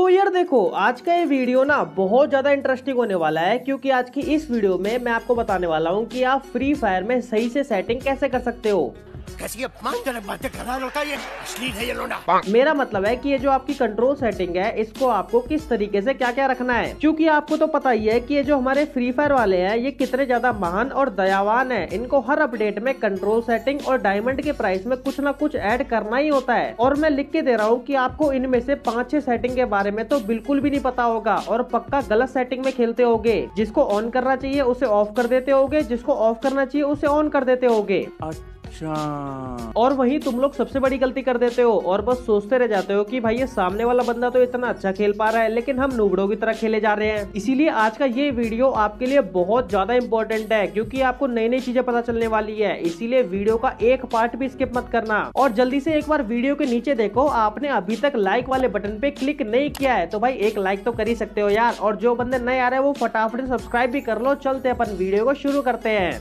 तो यार देखो, आज का ये वीडियो ना बहुत ज्यादा इंटरेस्टिंग होने वाला है, क्योंकि आज की इस वीडियो में मैं आपको बताने वाला हूँ कि आप फ्री फायर में सही से सेटिंग कैसे कर सकते हो। कैसी अपमानजनक बातें कर रहा लड़का, ये अश्लील है ये लोंडा। मेरा मतलब है कि ये जो आपकी कंट्रोल सेटिंग है, इसको आपको किस तरीके से क्या क्या रखना है, क्योंकि आपको तो पता ही है कि ये जो हमारे फ्री फायर वाले हैं ये कितने ज्यादा महान और दयावान है। इनको हर अपडेट में कंट्रोल सेटिंग और डायमंड के प्राइस में कुछ ना कुछ ऐड करना ही होता है। और मैं लिख के दे रहा हूँ कि आपको इनमें से 5-6 सेटिंग के बारे में तो बिल्कुल भी नहीं पता होगा और पक्का गलत सेटिंग में खेलते होगे। जिसको ऑन करना चाहिए उसे ऑफ कर देते होगे, जिसको ऑफ करना चाहिए उसे ऑन कर देते होगे। और वही तुम लोग सबसे बड़ी गलती कर देते हो और बस सोचते रह जाते हो कि भाई ये सामने वाला बंदा तो इतना अच्छा खेल पा रहा है, लेकिन हम नूबड़ों की तरह खेले जा रहे हैं। इसीलिए आज का ये वीडियो आपके लिए बहुत ज्यादा इंपॉर्टेंट है, क्योंकि आपको नई नई चीजें पता चलने वाली है। इसीलिए वीडियो का एक पार्ट भी स्किप मत करना और जल्दी से एक बार वीडियो के नीचे देखो, आपने अभी तक लाइक वाले बटन पे क्लिक नहीं किया है तो भाई एक लाइक तो कर ही सकते हो यार। और जो बंदे नए आ रहे हैं वो फटाफट सब्सक्राइब भी कर लो। चलते अपन वीडियो को शुरू करते हैं।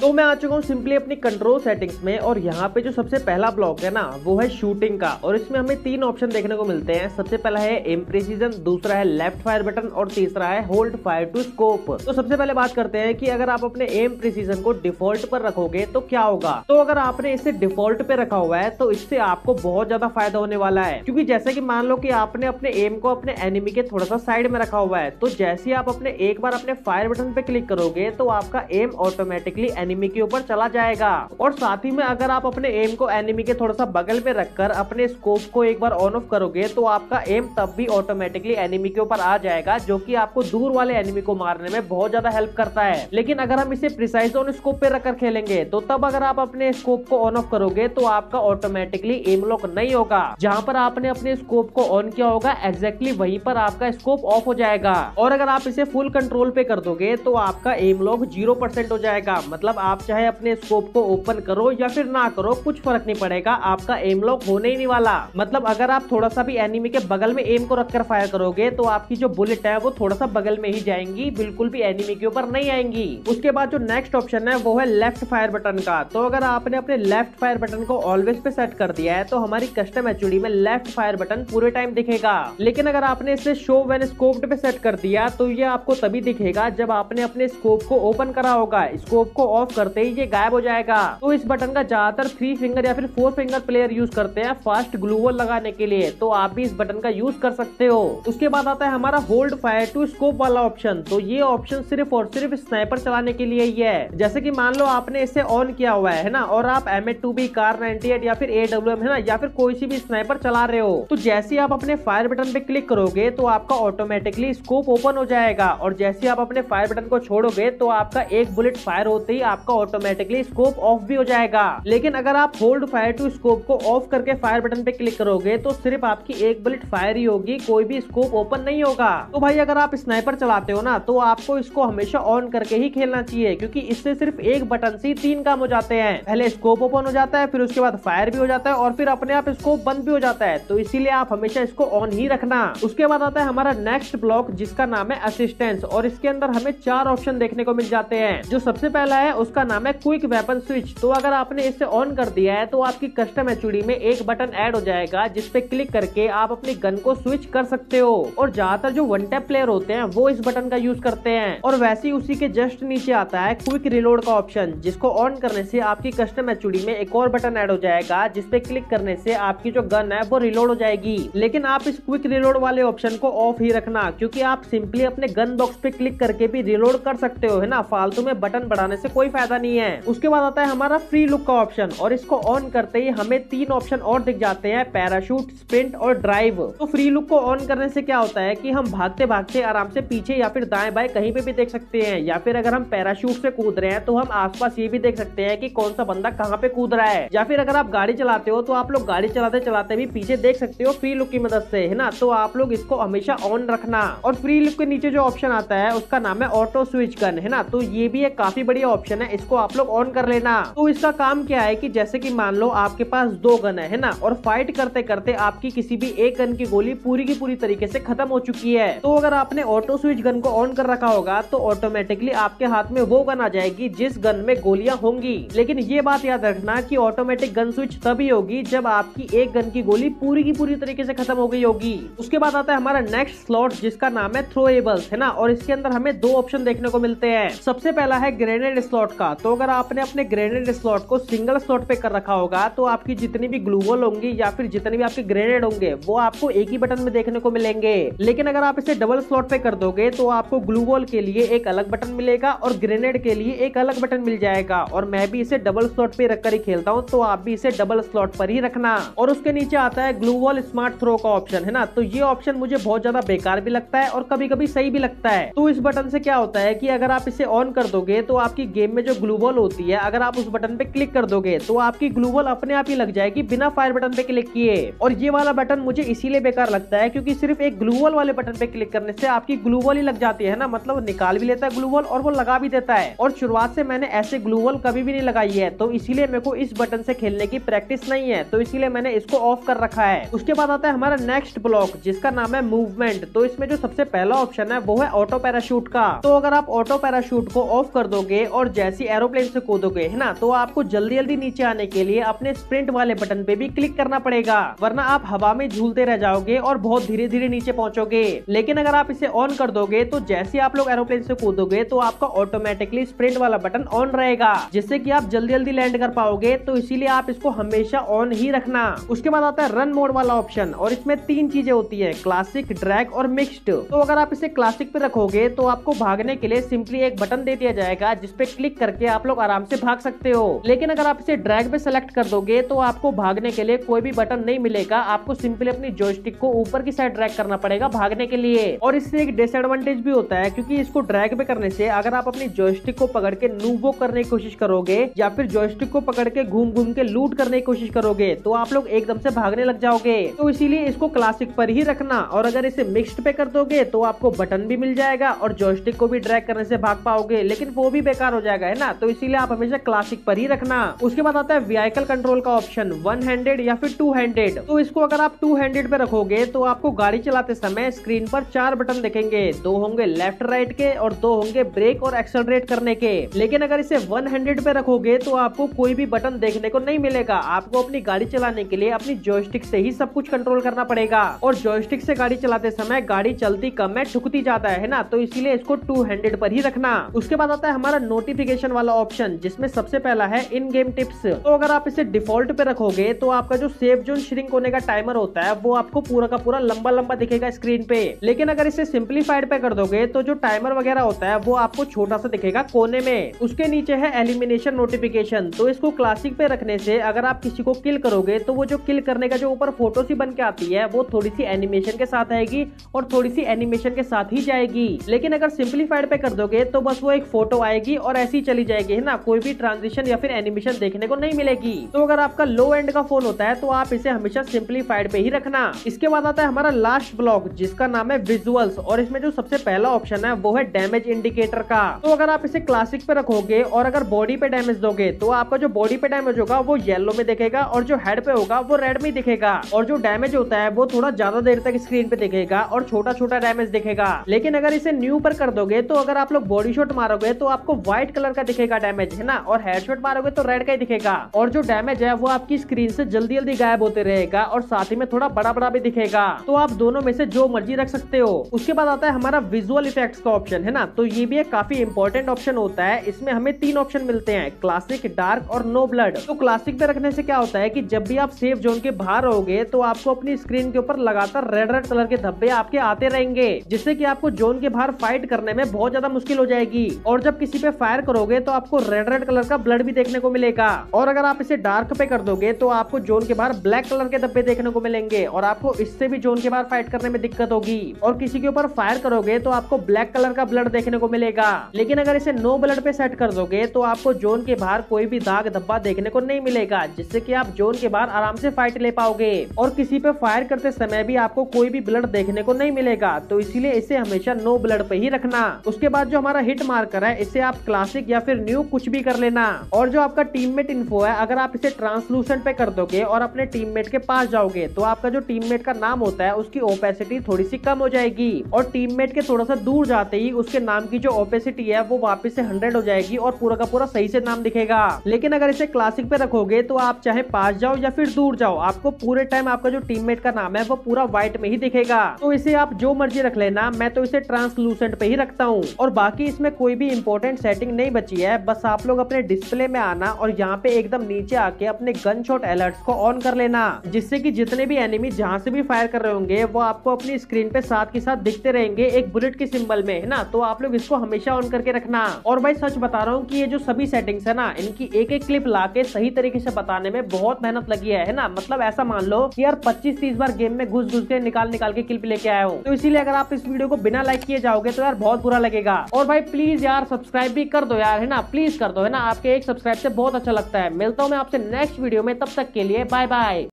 तो मैं आ चुका हूँ सिंपली अपनी कंट्रोल सेटिंग्स में, और यहाँ पे जो सबसे पहला ब्लॉक है ना वो है शूटिंग का। और इसमें हमें 3 ऑप्शन देखने को मिलते हैं। सबसे पहला है एम प्रिसीजन, दूसरा है लेफ्ट फायर बटन और तीसरा है होल्ड फायर टू स्कोप। तो सबसे पहले बात करते हैं कि अगर आप अपने एम प्रिसीजन को डिफॉल्ट पर रखोगे तो क्या होगा। तो अगर आपने इसे डिफॉल्ट पे रखा हुआ है तो इससे आपको बहुत ज्यादा फायदा होने वाला है, क्योंकि जैसे कि मान लो कि आपने अपने एम को अपने एनिमी के थोड़ा सा साइड में रखा हुआ है, तो जैसे आप अपने एक बार अपने फायर बटन पे क्लिक करोगे तो आपका एम ऑटोमेटिकली एनिमी के ऊपर चला जाएगा। और साथ ही में अगर आप अपने एम को एनिमी के थोड़ा सा बगल में रखकर अपने स्कोप को एक बार ऑन ऑफ करोगे तो आपका एम तब भी ऑटोमेटिकली एनिमी के ऊपर आ जाएगा, जो कि आपको दूर वाले एनिमी को मारने में बहुत ज्यादा हेल्प करता है। लेकिन अगर हम इसे प्रिसाइज ऑन स्कोप पे रखकर खेलेंगे तो तब अगर आप अपने स्कोप को ऑन ऑफ करोगे तो आपका ऑटोमेटिकली एम लॉक नहीं होगा। जहां पर आपने अपने स्कोप को ऑन किया होगा एग्जैक्टली वहीं पर आपका स्कोप ऑफ हो जाएगा। और अगर आप इसे फुल कंट्रोल पे कर दोगे तो आपका एम लॉक 0% हो जाएगा। मतलब आप चाहे अपने स्कोप को ओपन करो या फिर ना करो, कुछ फर्क नहीं पड़ेगा, आपका एम लॉक होने ही नहीं वाला। मतलब अगर आप थोड़ा सा भी एनिमी के बगल में एम को रखकर फायर करोगे तो आपकी जो बुलेट है वो थोड़ा सा बगल में ही जाएंगी, बिल्कुल भी एनिमी के ऊपर नहीं आएंगी। उसके बाद जो नेक्स्ट ऑप्शन है वो है लेफ्ट फायर बटन का। तो अगर आपने अपने लेफ्ट फायर बटन को ऑलवेज पे सेट कर दिया है तो हमारी कस्टम एचओडी में लेफ्ट फायर बटन पूरे टाइम दिखेगा। लेकिन अगर आपने इसे शो व्हेन स्कोप्ड पे सेट कर दिया तो ये आपको तभी दिखेगा जब आपने अपने स्कोप को ओपन करा होगा। स्कोप को ऑफ करते ही ये गायब हो जाएगा। तो इस बटन का ज्यादातर 3 फिंगर या फिर 4 फिंगर प्लेयर यूज करते हैं फास्ट ग्लू वॉल लगाने के लिए, तो आप भी इस बटन का यूज कर सकते हो। उसके बाद आता है हमारा होल्ड फायर टू स्कोप वाला ऑप्शन। तो ये ऑप्शन सिर्फ और सिर्फ स्नाइपर चलाने के लिए ही है। जैसे कि मान लो आपने इसे ऑन किया हुआ है ना, और आप M2B कार 98 या फिर AWM है ना, या फिर कोई सी भी स्नाइपर चला रहे हो, तो जैसे आप अपने फायर बटन पे क्लिक करोगे तो आपका ऑटोमेटिकली स्कोप ओपन हो जाएगा। और जैसे आप अपने फायर बटन को छोड़ोगे तो आपका एक बुलेट फायर होते ही आपका ऑटोमेटिकली स्कोप ऑफ भी हो जाएगा। लेकिन अगर आप होल्ड फायर टू स्कोप को ऑफ करके फायर बटन पे क्लिक करोगे तो सिर्फ आपकी एक बुलेट फायर ही होगी, कोई भी स्कोप ओपन नहीं होगा। तो भाई अगर आप स्नाइपर चलाते हो ना तो आपको इसको हमेशा ऑन करके ही खेलना चाहिए, क्योंकि इससे सिर्फ एक बटन से 3 काम हो जाते हैं। पहले स्कोप ओपन हो जाता है, फिर उसके बाद फायर भी हो जाता है और फिर अपने आप स्कोप बंद भी हो जाता है। तो इसीलिए आप हमेशा इसको ऑन ही रखना। उसके बाद आता है हमारा नेक्स्ट ब्लॉक जिसका नाम है असिस्टेंस, और इसके अंदर हमें 4 ऑप्शन देखने को मिल जाते हैं। जो सबसे पहला है उसका नाम है क्विक वेपन स्विच। तो अगर आपने इसे ऑन कर दिया है तो आपकी कस्टम एचओडी में एक बटन ऐड हो जाएगा जिस पे क्लिक करके आप अपनी गन को स्विच कर सकते हो। और ज्यादातर जो वन टैप प्लेयर होते हैं वो इस बटन का यूज करते हैं। और वैसे ही उसी के जस्ट नीचे आता है क्विक रिलोड का ऑप्शन, जिसको ऑन करने से आपकी कस्टम एचओडी में एक और बटन ऐड हो जाएगा जिस पे क्लिक करने से आपकी जो गन है वो रिलोड हो जाएगी। लेकिन आप इस क्विक रिलोड वाले ऑप्शन को ऑफ ही रखना, क्योंकि आप सिंपली अपने गन बॉक्स पे क्लिक करके भी रिलोड कर सकते हो, है ना। फालतू में बटन बढ़ाने से कोई फायदा नहीं है। उसके बाद आता है हमारा फ्री लुक का ऑप्शन, और इसको ऑन करते ही हमें 3 ऑप्शन और दिख जाते हैं, पैराशूट, स्प्रिंट और ड्राइव। तो फ्री लुक को ऑन करने से क्या होता है कि हम भागते भागते आराम से पीछे या फिर दाएं बाएं कहीं पे भी देख सकते हैं, या फिर अगर हम पैराशूट से कूद रहे हैं तो हम आसपास ये भी देख सकते हैं कि कौन सा बंदा कहाँ पे कूद रहा है। या फिर अगर आप गाड़ी चलाते हो तो आप लोग गाड़ी चलाते चलाते भी पीछे देख सकते हो फ्री लुक की मदद से, है ना। तो आप लोग इसको हमेशा ऑन रखना। और फ्री लुक के नीचे जो ऑप्शन आता है उसका नाम है ऑटो स्विच गन, है ना। तो ये भी एक काफी बढ़िया ऑप्शन ऑप्शन है इसको आप लोग ऑन कर लेना। तो इसका काम क्या है कि जैसे कि मान लो आपके पास 2 गन है ना, और फाइट करते करते आपकी किसी भी एक गन की गोली पूरी की पूरी तरीके से खत्म हो चुकी है, तो अगर आपने ऑटो स्विच गन को ऑन कर रखा होगा तो ऑटोमेटिकली आपके हाथ में वो गन आ जाएगी जिस गन में गोलियां होंगी। लेकिन ये बात याद रखना कि ऑटोमेटिक गन स्विच तभी होगी जब आपकी एक गन की गोली पूरी की पूरी तरीके से खत्म हो गई होगी। उसके बाद आता है हमारा नेक्स्ट स्लॉट जिसका नाम है थ्रोएबल्स, है ना, और इसके अंदर हमें 2 ऑप्शन देखने को मिलते हैं। सबसे पहला है ग्रेनेड स्लॉट का। तो अगर आपने अपने ग्रेनेड स्लॉट को सिंगल स्लॉट पे कर रखा होगा तो आपकी जितनी भी ग्लू वॉल होंगी या फिर जितने भी आपके ग्रेनेड होंगे वो आपको एक ही बटन में देखने को मिलेंगे। लेकिन अगर आप इसे डबल स्लॉट पे कर दोगे तो आपको ग्लू वॉल के लिए एक अलग बटन मिलेगा और ग्रेनेड के लिए एक अलग बटन मिल जाएगा। और मैं भी इसे डबल स्लॉट पे रखकर ही खेलता हूँ, तो आप भी इसे डबल स्लॉट पर ही रखना। और उसके नीचे आता है ग्लू वॉल स्मार्ट थ्रो का ऑप्शन, है ना। तो ये ऑप्शन मुझे बहुत ज्यादा बेकार भी लगता है और कभी कभी सही भी लगता है। तो इस बटन से क्या होता है कि अगर आप इसे ऑन कर दोगे तो आपकी गेम में जो ग्लू वॉल होती है, अगर आप उस बटन पे क्लिक कर दोगे तो आपकी ग्लू वॉल अपने आप ही लग जाएगी बिना फायर बटन पे क्लिक किए। और ये वाला बटन मुझे इसीलिए बेकार लगता है क्योंकि सिर्फ एक ग्लू वॉल वाले बटन पे क्लिक करने से आपकी ग्लू वॉल ही लग जाती है ना, मतलब निकाल भी लेता है ग्लू वॉल और वो लगा भी देता है। और शुरुआत से मैंने ऐसे ग्लू वॉल कभी भी नहीं लगाई है, तो इसीलिए मेरे को इस बटन से खेलने की प्रैक्टिस नहीं है, तो इसीलिए मैंने इसको ऑफ कर रखा है। उसके बाद आता है हमारा नेक्स्ट ब्लॉक जिसका नाम है मूवमेंट। तो इसमें जो सबसे पहला ऑप्शन है वो है ऑटो पैराशूट का। तो अगर आप ऑटो पैराशूट को ऑफ कर दोगे और जैसी एरोप्लेन से कूदोगे, है ना, तो आपको जल्दी जल्दी नीचे आने के लिए अपने स्प्रिंट वाले बटन पे भी क्लिक करना पड़ेगा, वरना आप हवा में झूलते रह जाओगे और बहुत धीरे धीरे नीचे पहुंचोगे। लेकिन अगर आप इसे ऑन कर दोगे तो जैसे आप लोग एरोप्लेन से कूदोगे तो आपका ऑटोमेटिकली स्प्रिंट वाला बटन ऑन रहेगा, जिससे कि आप जल्दी जल्दी लैंड कर पाओगे। तो इसीलिए आप इसको हमेशा ऑन ही रखना। उसके बाद आता है रन मोड वाला ऑप्शन, और इसमें 3 चीजें होती है, क्लासिक, ड्रैग और मिक्स्ड। तो अगर आप इसे क्लासिक पे रखोगे तो आपको भागने के लिए सिंपली एक बटन दे दिया जाएगा जिसपे क्लिक करके आप लोग आराम से भाग सकते हो। लेकिन अगर आप इसे ड्रैग पे सेलेक्ट कर दोगे तो आपको भागने के लिए कोई भी बटन नहीं मिलेगा, आपको सिंपली अपनी जॉयस्टिक को ऊपर की साइड ड्रैग करना पड़ेगा भागने के लिए। और इससे एक डिसएडवांटेज भी होता है क्योंकि इसको ड्रैग पे करने से अगर आप अपनी जॉयस्टिक को पकड़ के नूवो करने की कोशिश करोगे या फिर जॉयस्टिक को पकड़ के घूम घूम के लूट करने की कोशिश करोगे तो आप लोग एकदम से भागने लग जाओगे। तो इसीलिए इसको क्लासिक पर ही रखना। और अगर इसे मिक्स्ड पे कर दोगे तो आपको बटन भी मिल जाएगा और जॉयस्टिक को भी ड्रैग करने से भाग पाओगे, लेकिन वो भी बेकार हो जाएगा, है ना। तो इसीलिए आप हमेशा क्लासिक पर ही रखना। उसके बाद आता है व्हीकल कंट्रोल का ऑप्शन, 1 हैंडेड या फिर 2 हैंडेड। तो इसको अगर आप 2 हैंडेड पे रखोगे तो आपको गाड़ी चलाते समय स्क्रीन पर 4 बटन दिखेंगे, 2 होंगे लेफ्ट राइट के और 2 होंगे ब्रेक और एक्सेलरेट करने के। लेकिन अगर इसे 1 हैंडेड पे रखोगे तो आपको कोई भी बटन देखने को नहीं मिलेगा। आपको अपनी गाड़ी चलाने के लिए अपनी जॉयस्टिक से ही सब कुछ कंट्रोल करना पड़ेगा, और जॉयस्टिक से गाड़ी चलाते समय गाड़ी चलती कम है, ठुकती ज्यादा है ना। तो इसीलिए इसको 2 हैंडेड पर ही रखना। उसके बाद आता है हमारा नोटिफिकेशन वाला ऑप्शन जिसमें सबसे पहला है इन गेम टिप्स। तो अगर आप इसे डिफॉल्ट पे रखोगे तो आपका जो सेफ जोन श्रिंक होने का टाइमर होता है वो आपको पूरा का पूरा लंबा लंबा दिखेगा स्क्रीन पे। लेकिन अगर इसे सिंप्लीफाइड पे कर दोगे तो जो टाइमर वगैरह होता है वो आपको छोटा सा दिखेगा कोने में। उसके नीचे है एलिमिनेशन नोटिफिकेशन। तो इसको क्लासिक पे रखने से अगर आप किसी को किल करोगे तो वो जो किल करने का जो ऊपर फोटो सी बन के आती है वो थोड़ी सी एनिमेशन के साथ आएगी और थोड़ी सी एनिमेशन के साथ ही जाएगी। लेकिन अगर सिंप्लीफाइड पे कर दोगे तो बस वो एक फोटो आएगी और ऐसी चली जाएगी, है ना, कोई भी ट्रांजिशन या फिर एनिमेशन देखने को नहीं मिलेगी। तो अगर आपका लो एंड का फोन होता है तो आप इसे हमेशा सिंप्लीफाइड पे ही रखना। इसके बाद आता है हमारा लास्ट ब्लॉक जिसका नाम है विजुअल्स, और इसमें जो सबसे पहला ऑप्शन है वो है डैमेज इंडिकेटर का। तो अगर आप इसे क्लासिक पे रखोगे और अगर बॉडी पे डैमेज दोगे तो आपका जो बॉडी पे डैमेज होगा वो येलो में दिखेगा और जो हेड पे होगा वो रेड में दिखेगा, और जो डैमेज होता है वो थोड़ा ज्यादा देर तक स्क्रीन पे दिखेगा और छोटा छोटा डैमेज दिखेगा। लेकिन अगर इसे न्यू पर कर दोगे तो अगर आप लोग बॉडी शॉट मारोगे तो आपको व्हाइट कलर का दिखेगा डैमेज, है ना, और हेडशॉट मारोगे तो रेड का ही दिखेगा, और जो डैमेज है वो आपकी स्क्रीन से जल्दी जल्दी गायब होते रहेगा और साथ ही में थोड़ा बड़ा बड़ा भी दिखेगा। तो आप दोनों में से जो मर्जी रख सकते हो। उसके बाद आता है हमारा विजुअल इफेक्ट्स का ऑप्शन, है ना। तो ये भी एक काफी इंपॉर्टेंट ऑप्शन होता है। इसमें हमें 3 ऑप्शन मिलते हैं, क्लासिक, डार्क और नो ब्लड। तो क्लासिक पे रखने से क्या होता है कि जब भी आप सेफ जोन के बाहर रहोगे तो आपको अपनी स्क्रीन के ऊपर लगातार रेड रेड कलर के धब्बे आपके आते रहेंगे, जिससे कि आपको जोन के बाहर फाइट करने में बहुत ज्यादा मुश्किल हो जाएगी। और जब किसी पे फायर करोगे तो आपको रेड रेड कलर का ब्लड भी देखने को मिलेगा। और अगर आप इसे डार्क पे कर दोगे तो आपको जोन के बाहर ब्लैक कलर के धब्बे देखने को मिलेंगे और आपको इससे भी जोन के बाहर फाइट करने में दिक्कत होगी। और किसी के ऊपर फायर करोगे तो आपको ब्लैक कलर का ब्लड देखने को मिलेगा। लेकिन अगर इसे नो ब्लड पे सेट कर दोगे तो आपको जोन के बाहर कोई भी दाग धब्बा देखने को नहीं मिलेगा, जिससे कि आप जोन के बाहर आराम से फाइट ले पाओगे। और किसी पे फायर करते समय भी आपको कोई भी ब्लड देखने को नहीं मिलेगा, तो इसीलिए इसे हमेशा नो ब्लड पे ही रखना। उसके बाद जो हमारा हिट मार्कर है इसे आप क्लासिक या फिर न्यू कुछ भी कर लेना। और जो आपका टीममेट इन्फो है, अगर आप इसे ट्रांसलूसेंट पे कर दोगे और अपने टीममेट के पास जाओगे तो आपका जो टीममेट का नाम होता है उसकी ओपेसिटी थोड़ी सी कम हो जाएगी, और टीममेट के थोड़ा सा दूर जाते ही उसके नाम की जो ओपेसिटी है वो वापस से 100 हो जाएगी और पूरा का पूरा सही से नाम दिखेगा। लेकिन अगर इसे क्लासिक पे रखोगे तो आप चाहे पास जाओ या फिर दूर जाओ, आपको पूरे टाइम आपका जो टीममेट का नाम है वो पूरा व्हाइट में ही दिखेगा। तो इसे आप जो मर्जी रख लेना, मैं तो इसे ट्रांसलूसेंट पे ही रखता हूँ। और बाकी इसमें कोई भी इंपॉर्टेंट सेटिंग नहीं बची है, बस आप लोग अपने डिस्प्ले में आना और यहाँ पे एकदम नीचे आके अपने गन शॉट अलर्ट्स को ऑन कर लेना, जिससे कि जितने भी एनिमी जहाँ से भी फायर कर रहे होंगे वो आपको अपनी स्क्रीन पे साथ के साथ दिखते रहेंगे एक बुलेट के सिंबल में, है ना। तो आप लोग इसको हमेशा ऑन करके रखना। और भाई सच बता रहा हूँ कि ये जो सभी सेटिंग्स है ना, इनकी एक एक क्लिप लाके सही तरीके से बताने में बहुत मेहनत लगी है ना। मतलब ऐसा मान लो कि यार 25-30 बार गेम में घुस के निकाल के क्लिप लेके आया हूँ। तो इसीलिए अगर आप इस वीडियो को बिना लाइक किए जाओगे तो यार बहुत बुरा लगेगा। और भाई प्लीज यार सब्सक्राइब भी कर दो यार, है ना, प्लीज कर दो, है ना। आपके एक सब्सक्राइब से बहुत अच्छा लगता है। मिलता हूँ मैं आपसे नेक्स्ट वीडियो में, तब तक के लिए बाय बाय।